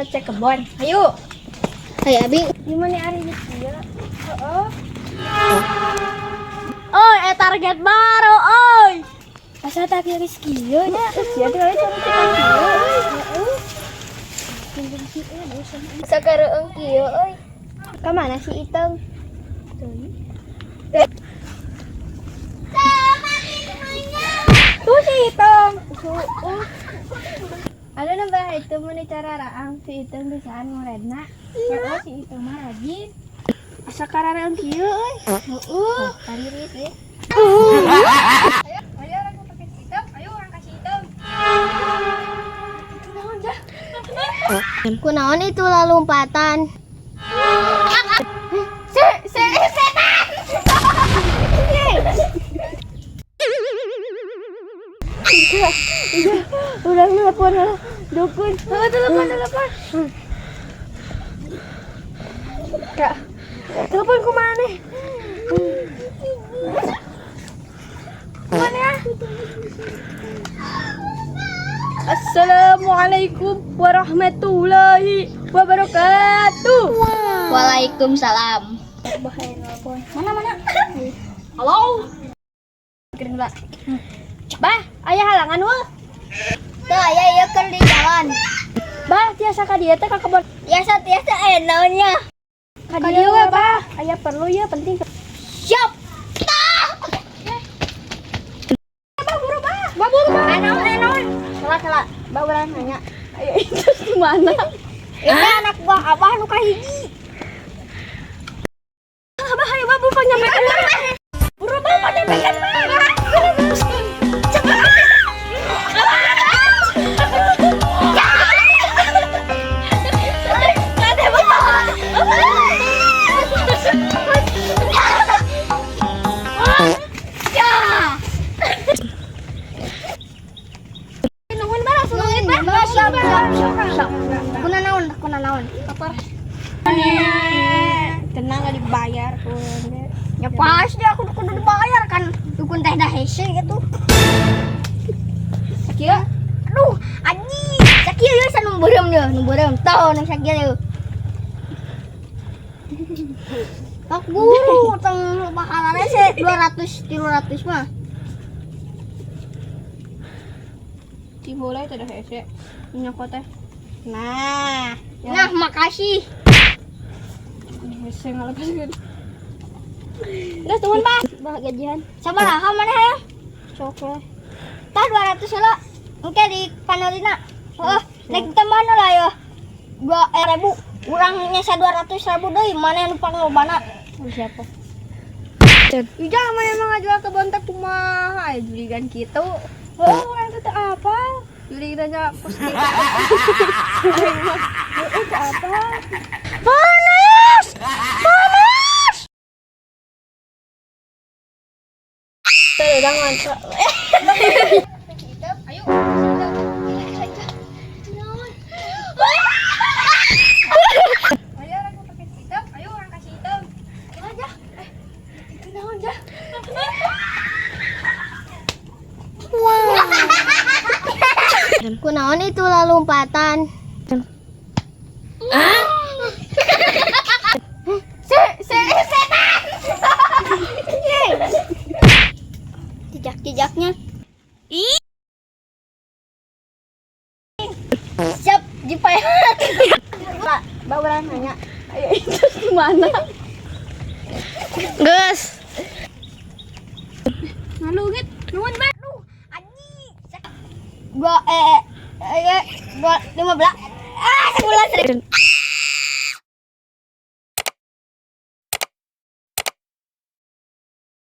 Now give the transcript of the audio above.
cek kebon. Ayo. Hai Abi. Gimana hari ini dia? Oi, target baru, oi. Asa tak kira rezeki ya. Ya tuh aja Sakareueung kieu euy. Ka mana si Iteng? Tuh si Iteng. Ada nambah itu mana cara raang si Iteng bisaan ngoredna. Ya si Iteng mah rajin. Asa karareueung kieu euy. Heeh. Karirit ya. Ayo orang pakai Iteng, ayo orang kasih Iteng. Kunaon itu lompatan? Setan. Udah telepon dukun. Telepon. Kak, telepon ke mana? Mana ya? Assalamualaikum warahmatullahi wabarakatuh. Waalaikumsalam. Mana? Halo. Kirim lah. Bah, aya halangan weh. Teu aya ieu keur di jalan. Bah, tiasa ka dieu teh ka kebon. Tiasa naonnya. Ka dieu we, Bah. Aya perlu ya penting. Siap. Buru, Bah. Naon. Salah. Bah, urang nanya. Ayo itu di mana? Ini anak buah abah nu kahiji. Abah, ayo Bah, buru panyampaikan. Buru Bah, panyampaikan, Bah. Kuna naon? Apa? Tenang gak dibayar pun. Ya pasti aku kudu dibayar kan. Dukun teh dah hese gitu. Sakieu. Aduh, anjing. Sakieu ye nu beureum. Tah nu sakieu ye. Pak guru teng pahalana se 200 300 mah. Di mulai teh dah hese. Nyokot teh. Nah, makasih. Hese ngalepaskeun. Udah teman, Bah. Bah gajian. Sabaraha maneh aya? Sok we. Tah 200 heula. Engke di panelina. Heeh, nek tambahan lah ya. 2.000. Urang nyesa 200.000 deui, maneh nu panglobana. Siapa? Ija mana emang ngajual ke bontek kumaha aya jurigan kitu. Oh, orang itu apa? Jurigannya posting. Itu apa? Panas! Jangan. Ayo. Ayo orang pakai hitam, ayo orang kasih hitam. Aja. Itu naon aja. Kunaon itu lompatan? Setan. Jejak-jejaknya. Siap, jipaehan. Pak, bawa nanya. Ayo itu di mana? Geus. Ngalungit, nuhun, Mbak. Anjing. 15. 11.